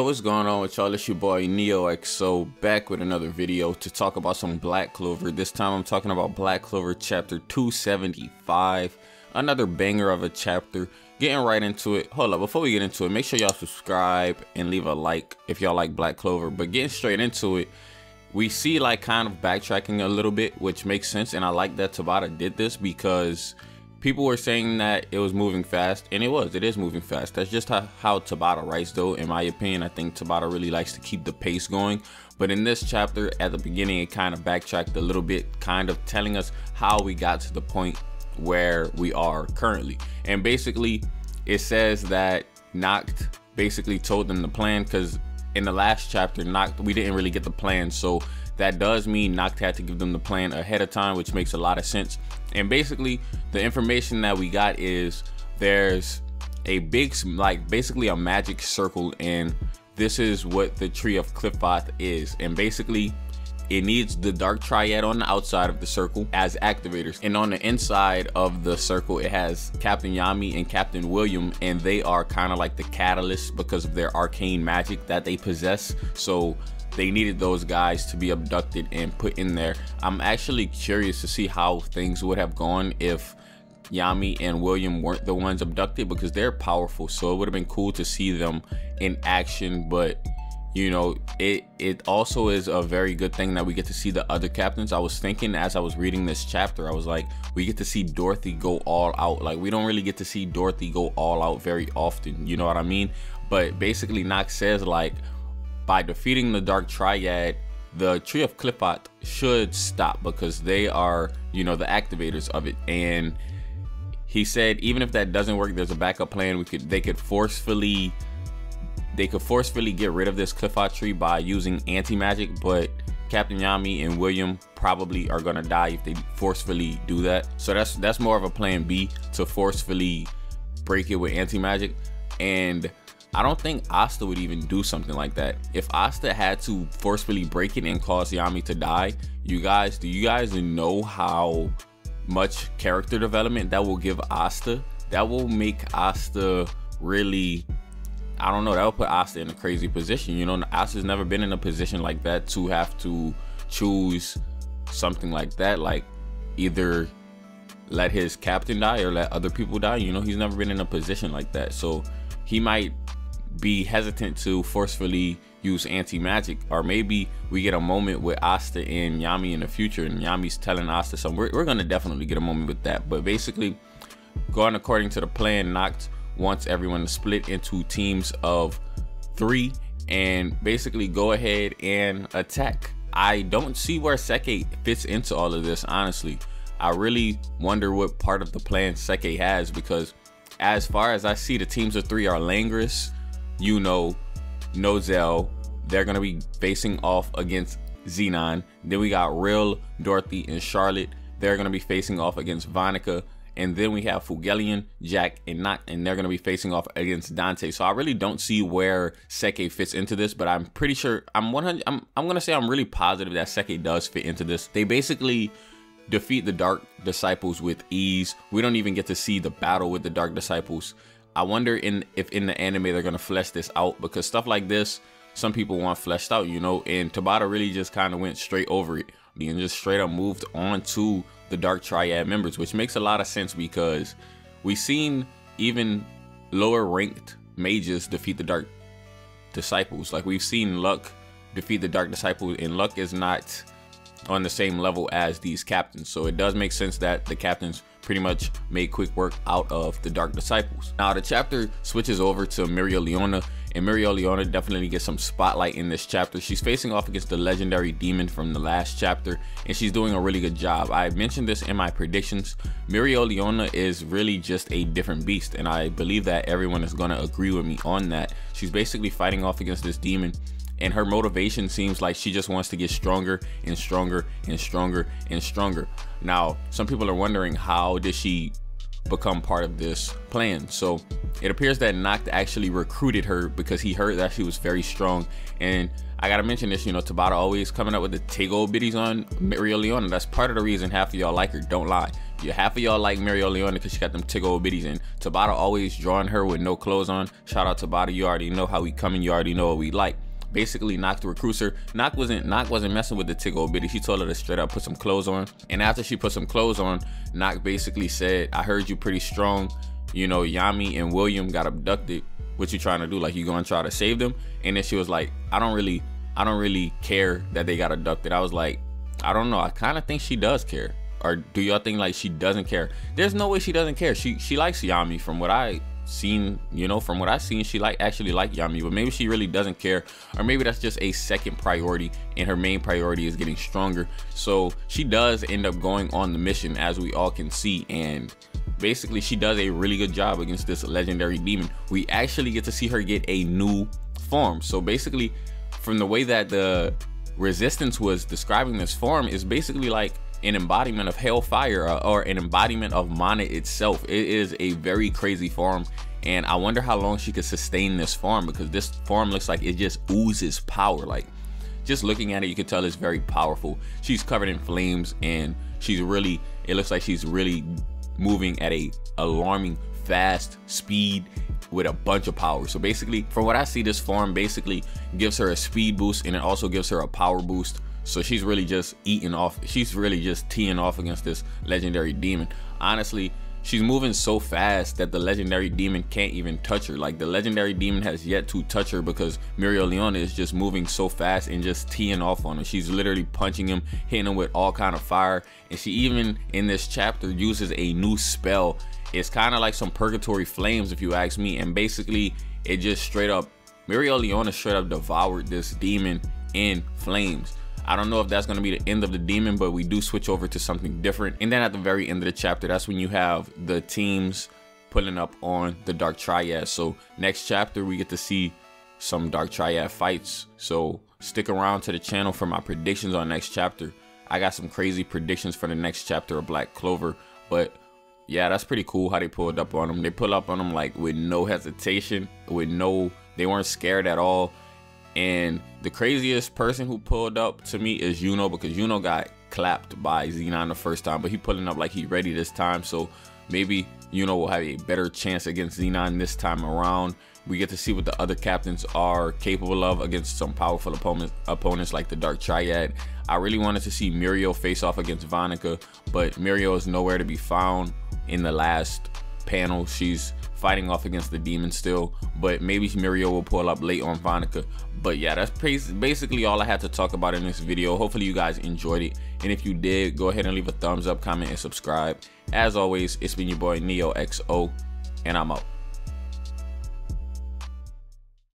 what's going on with y'all? It's your boy NeoXO back with another video to talk about some Black Clover. This time I'm talking about Black Clover chapter 275, another banger of a chapter. Getting right into it. Hold up, before we get into it, make sure y'all subscribe and leave a like if y'all like Black Clover. But getting straight into it, we see like kind of backtracking a little bit, which makes sense, and I like that Tabata did this because people were saying that it was moving fast, and it is moving fast. That's just how Tabata writes, though. In my opinion, I think Tabata really likes to keep the pace going. But in this chapter, at the beginning, it kind of backtracked a little bit, kind of telling us how we got to the point where we are currently. And basically, it says that Nacht basically told them the plan, because in the last chapter, Nacht, we didn't really get the plan. So that does mean Nacht had to give them the plan ahead of time, which makes a lot of sense. And basically, the information that we got is there's a big, like basically a magic circle, and this is what the Tree of Qliphoth is. And basically, it needs the Dark Triad on the outside of the circle as activators, and on the inside of the circle it has Captain Yami and Captain William, and they are kind of like the catalyst because of their arcane magic that they possess. So they needed those guys to be abducted and put in there. I'm actually curious to see how things would have gone if Yami and William weren't the ones abducted, because they're powerful. So it would have been cool to see them in action. But you know, it also is a very good thing that we get to see the other captains. I was thinking as I was reading this chapter, I was like, we get to see Dorothy go all out. Like, we don't really get to see Dorothy go all out very often, you know what I mean? But basically Nacht says, like, by defeating the Dark Triad, the Tree of Qliphoth should stop, because they are, you know, the activators of it. And he said even if that doesn't work, there's a backup plan. They could forcefully get rid of this Qliphoth tree by using anti-magic, but Captain Yami and William probably are gonna die if they forcefully do that. So that's more of a plan B, to forcefully break it with anti-magic. And I don't think Asta would even do something like that. If Asta had to forcefully break it and cause Yami to die, do you guys know how much character development that will give Asta? That will make Asta really, I don't know, that will put Asta in a crazy position. You know, Asta's never been in a position like that, to have to choose something like that, like either let his captain die or let other people die. You know, he's never been in a position like that. So he might be hesitant to forcefully use anti-magic. Or maybe we get a moment with Asta and Yami in the future, and Yami's telling Asta something. We're gonna definitely get a moment with that. But basically, going according to the plan, Nacht wants everyone to split into teams of 3 and basically go ahead and attack. I don't see where Seke fits into all of this, honestly. I really wonder what part of the plan Seke has, because as far as I see, the teams of 3 are Langris, you know, Nozel. They're gonna be facing off against Xenon. Then we got Rill, Dorothy, and Charlotte. They're gonna be facing off against Vonica. And then we have Fugelian, Jack, and Nacht, and they're going to be facing off against Dante. So I really don't see where Seke fits into this, but I'm pretty sure, I'm going to say I'm really positive that Seke does fit into this. They basically defeat the Dark Disciples with ease. We don't even get to see the battle with the Dark Disciples. I wonder if in the anime they're going to flesh this out, because stuff like this, some people want fleshed out, you know, and Tabata really just kind of went straight over it and just straight up moved on to the Dark Triad members, which makes a lot of sense, because we've seen even lower ranked mages defeat the Dark Disciples. Like, we've seen Luck defeat the Dark Disciples, and Luck is not on the same level as these captains. So it does make sense that the captains pretty much made quick work out of the Dark Disciples. Now the chapter switches over to Mereoleona, and Mereoleona definitely gets some spotlight in this chapter. She's facing off against the legendary demon from the last chapter, and she's doing a really good job. I mentioned this in my predictions. Mereoleona is really just a different beast, and I believe that everyone is going to agree with me on that. She's basically fighting off against this demon, and her motivation seems like she just wants to get stronger and stronger and stronger and stronger. Now, some people are wondering, how did she become part of this plan. So it appears that Nacht actually recruited her because he heard that she was very strong. And I gotta mention this, you know, Tabata always coming up with the Tego biddies on Mereoleona. That's part of the reason half of y'all like her, don't lie. Half of y'all like Mereoleona because she got them Tego biddies, and Tabata always drawing her with no clothes on. Shout out Tabata, you already know how we coming, you already know what we like. Basically, Nacht recruits her. Nacht wasn't messing with the Tego biddy. She told her to straight up put some clothes on. And after she put some clothes on, Nacht basically said, I heard you pretty strong. You know, Yami and William got abducted. What you trying to do? Like, you gonna try to save them? And then she was like, I don't really care that they got abducted. I was like, I don't know. I kind of think she does care. Or do y'all think like she doesn't care? There's no way she doesn't care. She likes Yami from what I seen, you know, from what I've seen. She actually like Yami, but maybe she really doesn't care, or maybe that's just a second priority and her main priority is getting stronger. So she does end up going on the mission, as we all can see, and basically she does a really good job against this legendary demon. We actually get to see her get a new form. So basically, from the way that the resistance was describing this form, is basically like an embodiment of Hellfire, or an embodiment of Mana itself. It is a very crazy form, and I wonder how long she could sustain this form, because this form looks like it just oozes power. Like, just looking at it, you can tell it's very powerful. She's covered in flames, and it looks like she's really moving at a alarming fast speed with a bunch of power. So basically, from what I see, this form basically gives her a speed boost, and it also gives her a power boost. So she's really just teeing off against this legendary demon. Honestly, she's moving so fast that the legendary demon can't even touch her. Like, the legendary demon has yet to touch her because Mereoleona is just moving so fast and just teeing off on her. She's literally punching him, hitting him with all kind of fire. And she even in this chapter uses a new spell. It's kind of like some purgatory flames, if you ask me. And basically, it just straight up, Mereoleona straight up devoured this demon in flames. I don't know if that's going to be the end of the demon, but we do switch over to something different. And then at the very end of the chapter, that's when you have the teams pulling up on the Dark Triad. So next chapter, we get to see some Dark Triad fights. So stick around to the channel for my predictions on next chapter. I got some crazy predictions for the next chapter of Black Clover. But yeah, that's pretty cool how they pulled up on them. They pull up on them like with no hesitation, they weren't scared at all. And the craziest person who pulled up to me is Yuno, because Yuno got clapped by Zenon the first time, but he pulling up like he ready this time. So maybe Yuno will have a better chance against Zenon this time around. We get to see what the other captains are capable of against some powerful opponents like the Dark Triad. I really wanted to see Mirio face off against Vanica, but Mirio is nowhere to be found in the last panel. She's fighting off against the demon still, but maybe Mirio will pull up late on Vanica. But yeah, that's basically all I had to talk about in this video. Hopefully you guys enjoyed it, and if you did, go ahead and leave a thumbs up, comment, and subscribe. As always, it's been your boy Neo XO, and I'm out.